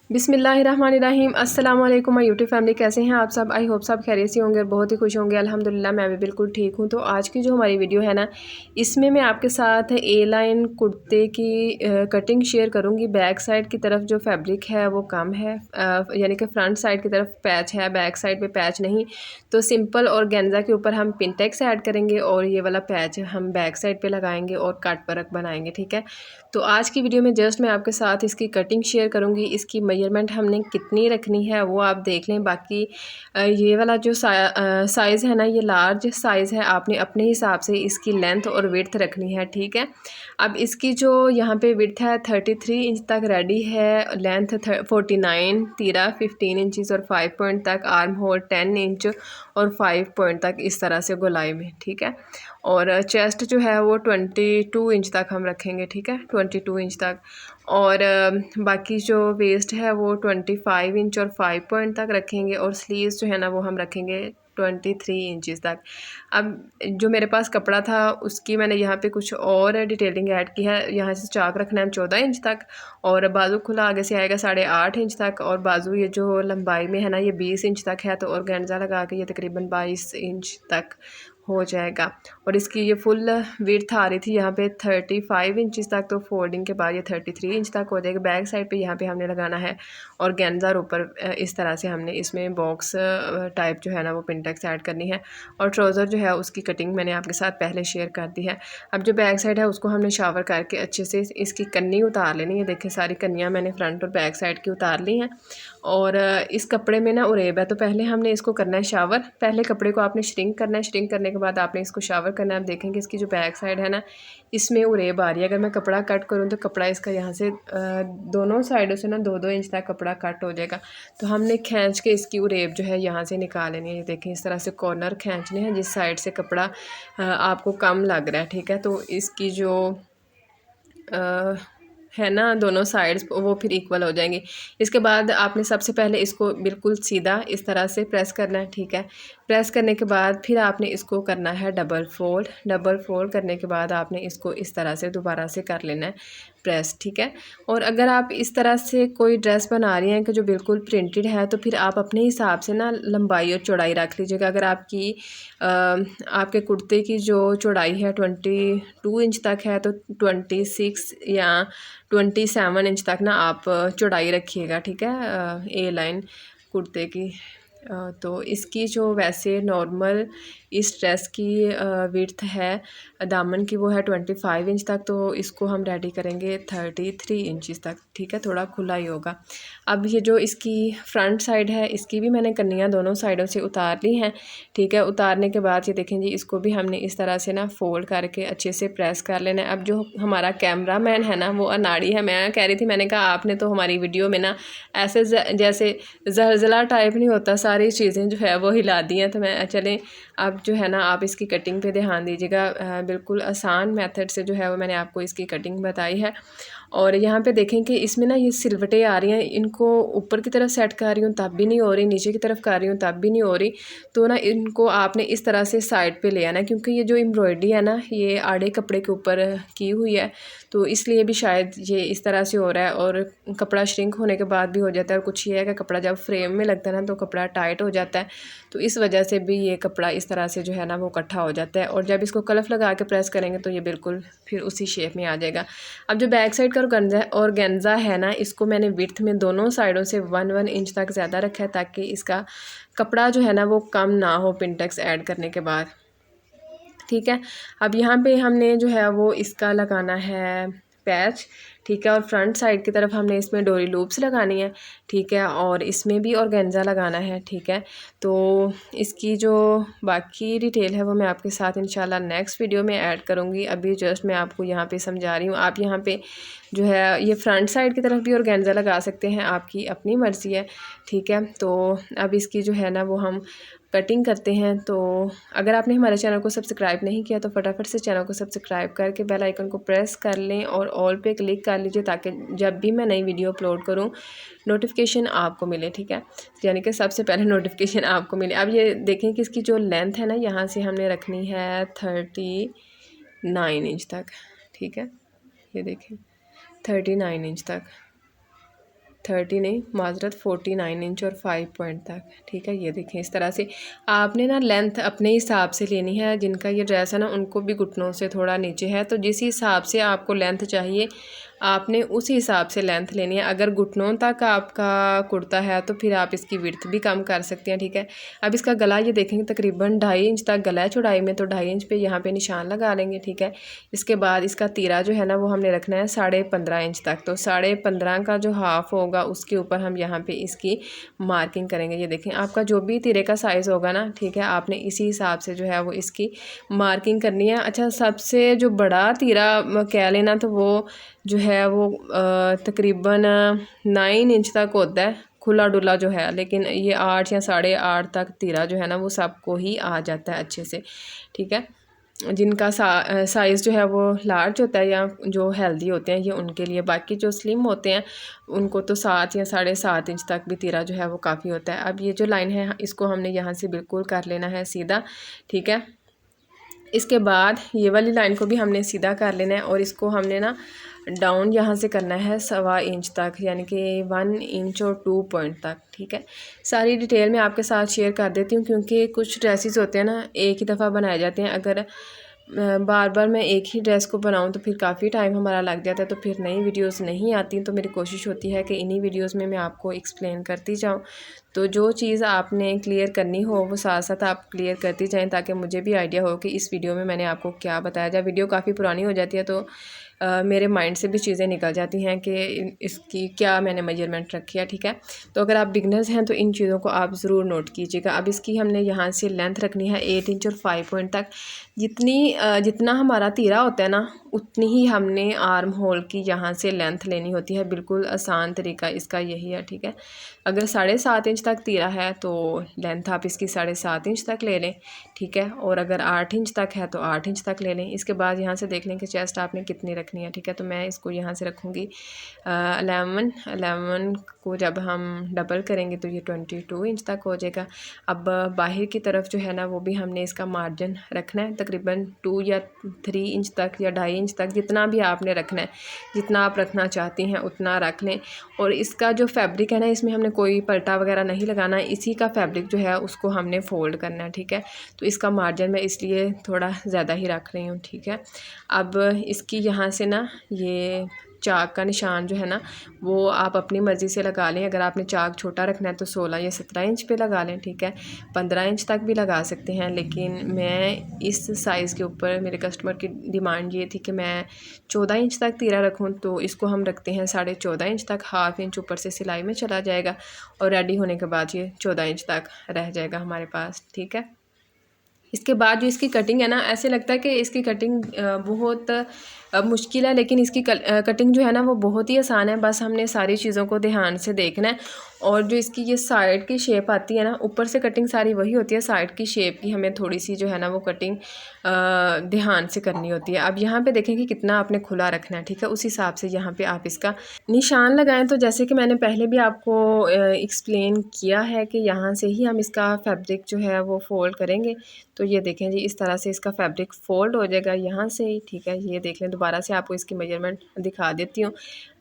बिस्मिल्लाहिर्रहमानिर्रहीम। अस्सलाम वालेकुम माय यूट्यूब फैमिली, कैसे हैं आप सब? आई होप सब खैरियत से होंगे और बहुत ही खुश होंगे। अल्हम्दुलिल्लाह मैं भी बिल्कुल ठीक हूँ। तो आज की जो हमारी वीडियो है ना, इसमें मैं आपके साथ ए लाइन कुर्ते की कटिंग शेयर करूँगी। बैक साइड की तरफ जो फैब्रिक है वो कम है, यानी कि फ्रंट साइड की तरफ पैच है, बैक साइड पे पैच नहीं। तो सिंपल और गेंजा के ऊपर हम पिनटेक्स ऐड करेंगे और ये वाला पैच हम बैक साइड पर लगाएँगे और कट वर्क बनाएँगे, ठीक है। तो आज की वीडियो में जस्ट मैं आपके साथ इसकी कटिंग शेयर करूँगी। इसकी मेजरमेंट हमने कितनी रखनी है वो आप देख लें। बाकी ये वाला जो साइज़ है ना, ये लार्ज साइज़ है। आपने अपने हिसाब से इसकी लेंथ और विड्थ रखनी है, ठीक है। अब इसकी जो यहाँ पे विड्थ है 33 इंच तक रेडी है, लेंथ 49, तीरा 15 इंचज़ और 5 पॉइंट तक, आर्म होल 10 इंच और 5 पॉइंट तक इस तरह से गोलाई में, ठीक है। और चेस्ट जो है वो 22 इंच तक हम रखेंगे, ठीक है, 22 इंच तक। और बाकी जो वेस्ट है वो 25 इंच और 5 पॉइंट तक रखेंगे। और स्लीव्स जो है ना वो हम रखेंगे 23 इंचज़ तक। अब जो मेरे पास कपड़ा था उसकी मैंने यहाँ पे कुछ और डिटेलिंग ऐड की है। यहाँ से चाक रखना है 14 इंच तक और बाजू खुला आगे से आएगा 8.5 इंच तक। और बाजू ये जो लंबाई में है ना ये 20 इंच तक है। तो ऑर्गेन्जा लगा के ये तकरीबन 22 इंच तक हो जाएगा। और इसकी ये फुल विड्थ आ रही थी यहाँ पे 35 इंचज़ तक, तो फोल्डिंग के बाद ये 33 इंच तक हो जाएगा। बैक साइड पे यहाँ पे हमने लगाना है और गेंजा ऊपर इस तरह से हमने इसमें बॉक्स टाइप जो है ना वो पिनटेक्स ऐड करनी है। और ट्राउज़र जो है उसकी कटिंग मैंने आपके साथ पहले शेयर कर दी है। अब जो बैक साइड है उसको हमने शावर करके अच्छे से इसकी कन्नी उतार लेनी है। देखिए सारी कन्नियाँ मैंने फ्रंट और बैक साइड की उतार ली हैं। और इस कपड़े में ना उरेब है, तो पहले हमने इसको करना है शावर। पहले कपड़े को आपने श्रिंक करना है, श्रिंक करने के बाद आपने इसको शावर करना है। आप देखेंगे इसकी जो बैक साइड है ना इसमें उरेब आ रही है। अगर मैं कपड़ा कट करूँ तो कपड़ा इसका यहाँ से दोनों साइडों से ना 2-2 इंच तक कपड़ा कट हो जाएगा। तो हमने खींच के इसकी उरेब जो है यहाँ से निकाल लेनी है। ये देखें इस तरह से कॉर्नर खींचने हैं जिस साइड से कपड़ा आपको कम लग रहा है, ठीक है। तो इसकी जो है ना दोनों साइड्स वो फिर इक्वल हो जाएंगे। इसके बाद आपने सबसे पहले इसको बिल्कुल सीधा इस तरह से प्रेस करना है, ठीक है। प्रेस करने के बाद फिर आपने इसको करना है डबल फोल्ड। डबल फोल्ड करने के बाद आपने इसको इस तरह से दोबारा से कर लेना है प्रेस, ठीक है। और अगर आप इस तरह से कोई ड्रेस बना रही हैं कि जो बिल्कुल प्रिंटेड है तो फिर आप अपने हिसाब से ना लंबाई और चौड़ाई रख लीजिएगा। अगर आपकी आपके कुर्ते की जो चौड़ाई है 22 इंच तक है तो 26 या 27 इंच तक ना आप चौड़ाई रखिएगा, ठीक है, ए लाइन कुर्ते की। तो इसकी जो वैसे नॉर्मल इस ड्रेस की विड्थ है दामन की वो है 25 इंच तक, तो इसको हम रेडी करेंगे 33 इंचज़ तक, ठीक है, थोड़ा खुला ही होगा। अब ये जो इसकी फ्रंट साइड है इसकी भी मैंने कन्नियाँ दोनों साइडों से उतार ली हैं, ठीक है। उतारने के बाद ये देखें जी इसको भी हमने इस तरह से ना फोल्ड करके अच्छे से प्रेस कर लेना है। अब जो हमारा कैमरा मैन है ना वो अनाड़ी है। मैं कह रही थी, मैंने कहा आपने तो हमारी वीडियो में ना ऐसे जैसे जलजला टाइप नहीं होता, सारी चीज़ें जो है वो हिला दी हैं। तो मैं चलें अब जो है ना आप इसकी कटिंग पे ध्यान दीजिएगा। बिल्कुल आसान मेथड से जो है वो मैंने आपको इसकी कटिंग बताई है। और यहाँ पे देखें कि इसमें ना ये सिलवटें आ रही हैं, इनको ऊपर की तरफ सेट कर रही हूँ तब भी नहीं हो रही, नीचे की तरफ कर रही हूँ तब भी नहीं हो रही। तो ना इनको आपने इस तरह से साइड पे ले आना, क्योंकि ये जो एम्ब्रॉयडरी है ना ये आड़े कपड़े के ऊपर की हुई है, तो इसलिए भी शायद ये इस तरह से हो रहा है। और कपड़ा श्रिंक होने के बाद भी हो जाता है। और कुछ ये है कि कपड़ा जब फ्रेम में लगता है ना तो कपड़ा टाइट हो जाता है, तो इस वजह से भी ये कपड़ा इस तरह से जो है ना वो इकट्ठा हो जाता है। और जब इसको कलफ लगा के प्रेस करेंगे तो ये बिल्कुल फिर उसी शेप में आ जाएगा। अब जो बैक साइड का ऑर्गेन्जा है ना इसको मैंने विड्थ में दोनों साइडों से 1-1 इंच तक ज़्यादा रखा है, ताकि इसका कपड़ा जो है ना वो कम ना हो पिनटेक्स ऐड करने के बाद, ठीक है। अब यहाँ पे हमने जो है वो इसका लगाना है पैच, ठीक है। और फ्रंट साइड की तरफ हमने इसमें डोरी लूप्स लगानी है, ठीक है। और इसमें भी ऑर्गेन्जा लगाना है, ठीक है। तो इसकी जो बाकी डिटेल है वो मैं आपके साथ इंशाल्लाह नेक्स्ट वीडियो में ऐड करूँगी। अभी जस्ट मैं आपको यहाँ पे समझा रही हूँ। आप यहाँ पे जो है ये फ्रंट साइड की तरफ भी ऑर्गेन्जा लगा सकते हैं, आपकी अपनी मर्ज़ी है, ठीक है। तो अब इसकी जो है ना वो हम कटिंग करते हैं। तो अगर आपने हमारे चैनल को सब्सक्राइब नहीं किया तो फटाफट से चैनल को सब्सक्राइब करके बेल आइकन को प्रेस कर लें और ऑल पे क्लिक कर लीजिए, ताकि जब भी मैं नई वीडियो अपलोड करूं नोटिफिकेशन आपको मिले, ठीक है, यानी कि सबसे पहले नोटिफिकेशन आपको मिले। अब ये देखें कि इसकी जो लेंथ है ना यहाँ से हमने रखनी है 39 इंच तक, ठीक है। ये देखें 39 इंच तक, 30 नहीं, माजरत 49 इंच और 5 पॉइंट तक, ठीक है। ये देखें इस तरह से आपने ना लेंथ अपने हिसाब से लेनी है। जिनका ये ड्रेस है ना उनको भी घुटनों से थोड़ा नीचे है, तो जिस हिसाब से आपको लेंथ चाहिए आपने उस हिसाब से लेंथ लेनी है। अगर घुटनों तक आपका कुर्ता है तो फिर आप इसकी विड्थ भी कम कर सकते हैं, ठीक है। अब इसका गला ये देखेंगे तकरीबन 2.5 इंच तक गला है चौड़ाई में, तो 2.5 इंच पे यहाँ पे निशान लगा लेंगे, ठीक है। इसके बाद इसका तीरा जो है ना वो हमने रखना है 15.5 इंच तक, तो 15.5 का जो हाफ होगा उसके ऊपर हम यहाँ पे इसकी मार्किंग करेंगे। ये देखें आपका जो भी तीरे का साइज़ होगा ना, ठीक है, आपने इसी हिसाब से जो है वो इसकी मार्किंग करनी है। अच्छा, सबसे जो बड़ा तीरा कह लेना तो वो जो है वो तकरीबन 9 इंच तक होता है खुला डुला जो है, लेकिन ये 8 या 8.5 तक तीरा जो है ना वो सबको ही आ जाता है अच्छे से, ठीक है। जिनका साइज़ जो है वो लार्ज होता है या जो हेल्दी होते हैं ये उनके लिए, बाकी जो स्लिम होते हैं उनको तो 7 या 7.5 इंच तक भी तीरा जो है वो काफ़ी होता है। अब ये जो लाइन है इसको हमने यहाँ से बिल्कुल कर लेना है सीधा, ठीक है। इसके बाद ये वाली लाइन को भी हमने सीधा कर लेना है और इसको हमने ना डाउन यहाँ से करना है 1.25 इंच तक, यानी कि 1 इंच और 2 पॉइंट तक, ठीक है। सारी डिटेल मैं आपके साथ शेयर कर देती हूँ क्योंकि कुछ ड्रेसेस होते हैं ना एक ही दफ़ा बनाए जाते हैं। अगर बार बार मैं एक ही ड्रेस को बनाऊं तो फिर काफ़ी टाइम हमारा लग जाता है, तो फिर नई वीडियोस नहीं आती। तो मेरी कोशिश होती है कि इन्हीं वीडियोस में मैं आपको एक्सप्लेन करती जाऊं, तो जो चीज़ आपने क्लियर करनी हो वो साथ साथ आप क्लियर करती जाएं ताकि मुझे भी आइडिया हो कि इस वीडियो में मैंने आपको क्या बताया जाए। वीडियो काफ़ी पुरानी हो जाती है तो मेरे माइंड से भी चीज़ें निकल जाती हैं कि इसकी क्या मैंने मेजरमेंट रखी है, ठीक है। तो अगर आप बिगनर्स हैं तो इन चीज़ों को आप ज़रूर नोट कीजिएगा। अब इसकी हमने यहाँ से लेंथ रखनी है 8 इंच और 5 पॉइंट तक। जितना हमारा तीरा होता है ना उतनी ही हमने आर्म होल की यहाँ से लेंथ लेनी होती है। बिल्कुल आसान तरीका इसका यही है, ठीक है। अगर 7.5 इंच तक तीरा है तो लेंथ आप इसकी 7.5 इंच तक ले लें, ठीक है। और अगर 8 इंच तक है तो 8 इंच तक ले लें। इसके बाद यहाँ से देख लें कि चेस्ट आपने कितनी रखनी है, ठीक है। तो मैं इसको यहाँ से रखूँगी 11 को जब हम डबल करेंगे तो ये 22 इंच तक हो जाएगा। अब बाहर की तरफ जो है ना वो भी हमने इसका मार्जिन रखना है तकरीबन 2 या 3 इंच तक या 2.5 इंच तक, जितना भी आपने रखना है, जितना आप रखना चाहती हैं उतना रख लें। और इसका जो फैब्रिक है ना इसमें हमने कोई पलटा वगैरह नहीं लगाना है, इसी का फैब्रिक जो है उसको हमने फ़ोल्ड करना है, ठीक है। तो इसका मार्जिन मैं इसलिए थोड़ा ज़्यादा ही रख रही हूँ, ठीक है। अब इसकी यहाँ से ना ये चाक का निशान जो है ना वो आप अपनी मर्ज़ी से लगा लें। अगर आपने चाक छोटा रखना है तो 16 या 17 इंच पे लगा लें, ठीक है। 15 इंच तक भी लगा सकते हैं, लेकिन मैं इस साइज़ के ऊपर मेरे कस्टमर की डिमांड ये थी कि मैं 14 इंच तक तीरा रखूं, तो इसको हम रखते हैं 14.5 इंच तक। हाफ इंच ऊपर से सिलाई में चला जाएगा और रेडी होने के बाद ये 14 इंच तक रह जाएगा हमारे पास, ठीक है। इसके बाद जो इसकी कटिंग है ना ऐसे लगता है कि इसकी कटिंग बहुत मुश्किल है, लेकिन इसकी कटिंग जो है ना वो बहुत ही आसान है। बस हमने सारी चीज़ों को ध्यान से देखना है। और जो इसकी ये साइड की शेप आती है ना, ऊपर से कटिंग सारी वही होती है, साइड की शेप की हमें थोड़ी सी जो है ना वो कटिंग ध्यान से करनी होती है। अब यहाँ पे देखें कि कितना आपने खुला रखना है, ठीक है। उस हिसाब से यहाँ पे आप इसका निशान लगाएं। तो जैसे कि मैंने पहले भी आपको एक्सप्लेन किया है कि यहाँ से ही हम इसका फैब्रिक जो है वो फोल्ड करेंगे। तो ये देखें जी इस तरह से इसका फैब्रिक फोल्ड हो जाएगा यहाँ से ही, ठीक है। ये देख लें, दोबारा से आपको इसकी मेजरमेंट दिखा देती हूँ।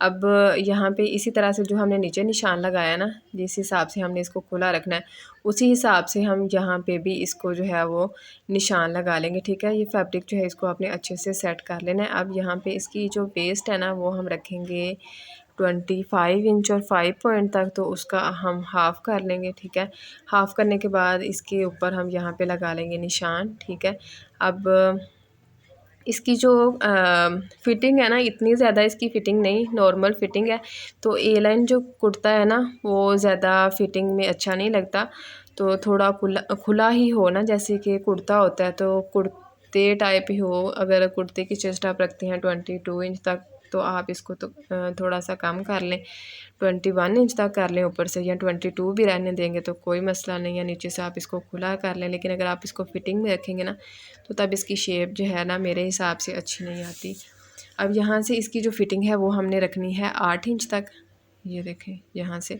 अब यहाँ पे इसी तरह से जो हमने नीचे निशान लगाया ना, जिस हिसाब से हमने इसको खुला रखना है उसी हिसाब से हम यहाँ पे भी इसको जो है वो निशान लगा लेंगे, ठीक है। ये फैब्रिक जो है इसको आपने अच्छे से सेट कर लेना है। अब यहाँ पे इसकी जो वेस्ट है ना वो हम रखेंगे 25 इंच और 5 पॉइंट तक, तो उसका हम हाफ़ कर लेंगे, ठीक है। हाफ़ करने के बाद इसके ऊपर हम यहाँ पे लगा लेंगे निशान, ठीक है। अब इसकी जो फ़िटिंग है ना इतनी ज़्यादा इसकी फ़िटिंग नहीं, नॉर्मल फ़िटिंग है। तो ए लाइन जो कुर्ता है ना वो ज़्यादा फ़िटिंग में अच्छा नहीं लगता, तो थोड़ा खुला खुला ही हो ना, जैसे कि कुर्ता होता है तो कुर्ते टाइप ही हो। अगर कुर्ते की चेस्ट आप रखते हैं 22 इंच तक तो आप इसको तो थोड़ा सा कम कर लें, 21 इंच तक कर लें ऊपर से, या 22 भी रहने देंगे तो कोई मसला नहीं है। नीचे से आप इसको खुला कर लें, लेकिन अगर आप इसको फिटिंग में रखेंगे ना तो तब इसकी शेप जो है ना मेरे हिसाब से अच्छी नहीं आती। अब यहाँ से इसकी जो फिटिंग है वो हमने रखनी है 8 इंच तक। ये देखें यहाँ से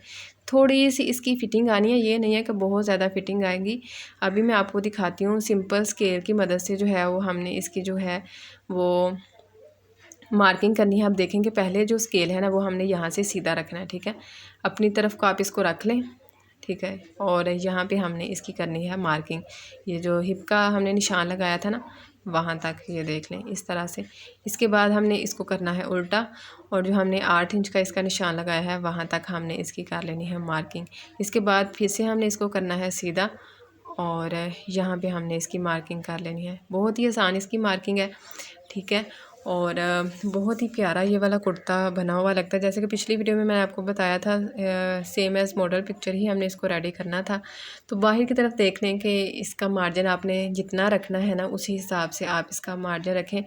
थोड़ी सी इसकी फ़िटिंग आनी है, ये नहीं है कि बहुत ज़्यादा फ़िटिंग आएगी। अभी मैं आपको दिखाती हूँ। सिंपल स्केल की मदद से जो है वो हमने इसकी जो है वो मार्किंग करनी है। आप देखेंगे पहले जो स्केल है ना वो हमने यहाँ से सीधा रखना है, ठीक है। अपनी तरफ को आप इसको रख लें, ठीक है। और यहाँ पे हमने इसकी करनी है मार्किंग। ये जो हिप का हमने निशान लगाया था ना वहाँ तक, ये देख लें इस तरह से। इसके बाद हमने इसको करना है उल्टा, और जो हमने 8 इंच का इसका निशान लगाया है वहाँ तक हमने इसकी कर लेनी है मार्किंग। इसके बाद फिर से हमने इसको करना है सीधा, और यहाँ पे हमने इसकी मार्किंग कर लेनी है। बहुत ही आसान इसकी मार्किंग है, ठीक है। और बहुत ही प्यारा ये वाला कुर्ता बना हुआ लगता है। जैसे कि पिछली वीडियो में मैंने आपको बताया था, सेम एज़ मॉडल पिक्चर ही हमने इसको रेडी करना था। तो बाहर की तरफ देख लें कि इसका मार्जिन आपने जितना रखना है ना उसी हिसाब से आप इसका मार्जिन रखें।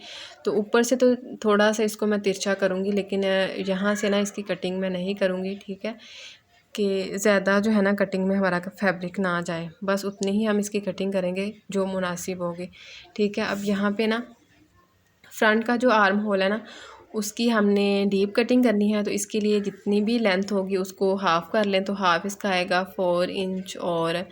तो ऊपर से तो थोड़ा सा इसको मैं तिरछा करूँगी, लेकिन यहाँ से ना इसकी कटिंग मैं नहीं करूँगी, ठीक है। कि ज़्यादा जो है ना कटिंग में हमारा फैब्रिक ना आ जाए, बस उतनी ही हम इसकी कटिंग करेंगे जो मुनासिब होगी, ठीक है। अब यहाँ पे ना फ्रंट का जो आर्म होल है ना उसकी हमने डीप कटिंग करनी है। तो इसके लिए जितनी भी लेंथ होगी उसको हाफ़ कर लें। तो हाफ़ इसका आएगा 4 इंच और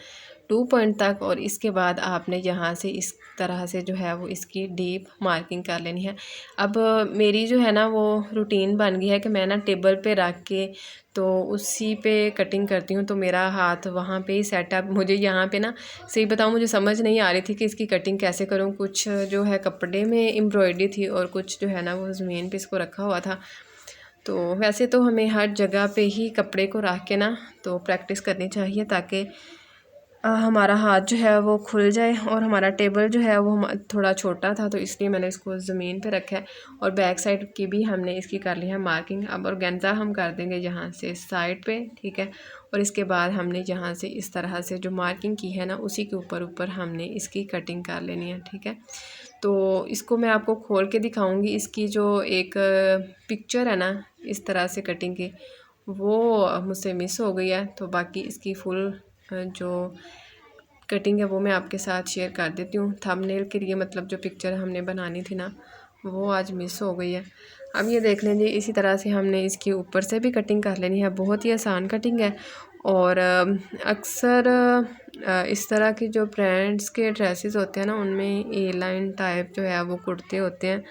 2 पॉइंट तक। और इसके बाद आपने यहाँ से इस तरह से जो है वो इसकी डीप मार्किंग कर लेनी है। अब मेरी जो है ना वो रूटीन बन गई है कि मैं ना टेबल पे रख के तो उसी पे कटिंग करती हूँ। तो मेरा हाथ वहाँ पे ही सेटअप, मुझे यहाँ पे ना सही बताऊँ मुझे समझ नहीं आ रही थी कि इसकी कटिंग कैसे करूँ। कुछ जो है कपड़े में एम्ब्रॉयडरी थी और कुछ जो है ना वो ज़मीन पे इसको रखा हुआ था। तो वैसे तो हमें हर जगह पे ही कपड़े को रख के ना तो प्रैक्टिस करनी चाहिए, ताकि हमारा हाथ जो है वो खुल जाए। और हमारा टेबल जो है वो थोड़ा छोटा था तो इसलिए मैंने इसको ज़मीन पे रखा है। और बैक साइड की भी हमने इसकी कर ली है मार्किंग। अब ऑर्गेन्जा हम कर देंगे यहाँ से साइड पे, ठीक है। और इसके बाद हमने यहाँ से इस तरह से जो मार्किंग की है ना उसी के ऊपर ऊपर हमने इसकी कटिंग कर लेनी है, ठीक है। तो इसको मैं आपको खोल के दिखाऊँगी। इसकी जो एक पिक्चर है ना इस तरह से कटिंग की, वो मुझसे मिस हो गई है। तो बाकी इसकी फुल जो कटिंग है वो मैं आपके साथ शेयर कर देती हूँ। थंबनेल के लिए मतलब जो पिक्चर हमने बनानी थी ना वो आज मिस हो गई है। अब ये देख लें जी, इसी तरह से हमने इसके ऊपर से भी कटिंग कर लेनी है। बहुत ही आसान कटिंग है। और अक्सर इस तरह की जो ब्रांड्स के ड्रेसेस होते हैं ना उनमें ए लाइन टाइप जो है वो कुर्ते होते हैं,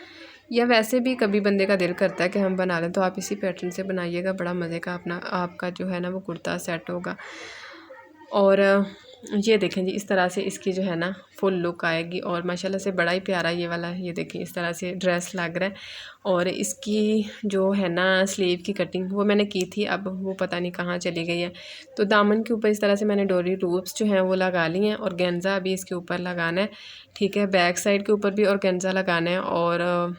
या वैसे भी कभी बंदे का दिल करता है कि हम बना लें, तो आप इसी पैटर्न से बनाइएगा। बड़ा मज़े का अपना आपका जो है ना वो कुर्ता सेट होगा। और ये देखें जी, इस तरह से इसकी जो है ना फुल लुक आएगी। और माशाल्लाह से बड़ा ही प्यारा ये वाला, ये देखें इस तरह से ड्रेस लग रहा है। और इसकी जो है ना स्लीव की कटिंग वो मैंने की थी, अब वो पता नहीं कहाँ चली गई है। तो दामन के ऊपर इस तरह से मैंने डोरी लूप्स जो हैं वो लगा ली हैं, और गेंजा भी इसके ऊपर लगाना है, ठीक है। बैक साइड के ऊपर भी और गेंजा लगाना है, और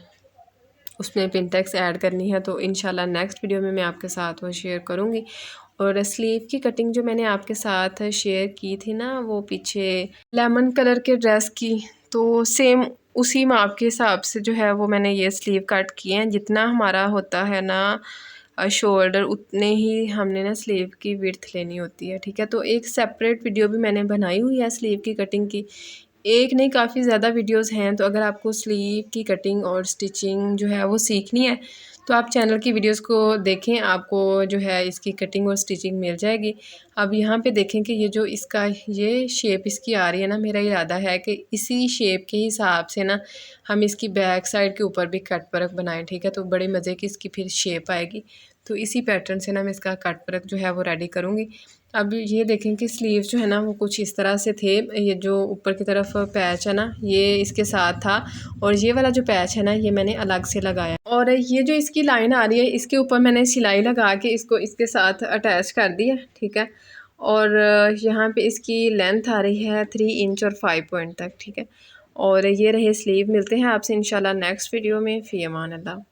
उसमें पिनटेक्स ऐड करनी है। तो इंशाल्लाह नेक्स्ट वीडियो में मैं आपके साथ वो शेयर करूँगी। और स्लीव की कटिंग जो मैंने आपके साथ शेयर की थी ना वो पीछे लेमन कलर के ड्रेस की, तो सेम उसी माप के हिसाब से जो है वो मैंने ये स्लीव कट किए हैं। जितना हमारा होता है ना शोल्डर उतने ही हमने ना स्लीव की विड्थ लेनी होती है, ठीक है। तो एक सेपरेट वीडियो भी मैंने बनाई हुई है स्लीव की कटिंग की, एक नहीं काफ़ी ज़्यादा वीडियोस हैं। तो अगर आपको स्लीव की कटिंग और स्टिचिंग जो है वो सीखनी है तो आप चैनल की वीडियोस को देखें, आपको जो है इसकी कटिंग और स्टिचिंग मिल जाएगी। अब यहाँ पे देखें कि ये जो इसका ये शेप इसकी आ रही है ना, मेरा इरादा है कि इसी शेप के हिसाब से ना हम इसकी बैक साइड के ऊपर भी कट वर्क बनाएं, ठीक है। तो बड़े मज़े की इसकी फिर शेप आएगी। तो इसी पैटर्न से ना मैं इसका कट वर्क जो है वो रेडी करूँगी। अब ये देखें कि स्लीव जो है ना वो कुछ इस तरह से थे। ये जो ऊपर की तरफ पैच है ना ये इसके साथ था, और ये वाला जो पैच है ना ये मैंने अलग से लगाया। और ये जो इसकी लाइन आ रही है इसके ऊपर मैंने सिलाई लगा के इसको इसके साथ अटैच कर दिया, ठीक है। और यहाँ पे इसकी लेंथ आ रही है 3 इंच और 5 पॉइंट तक, ठीक है। और ये रहे स्लीव। मिलते हैं आपसे इंशाल्लाह नेक्स्ट वीडियो में। फ़ी अमान अल्लाह।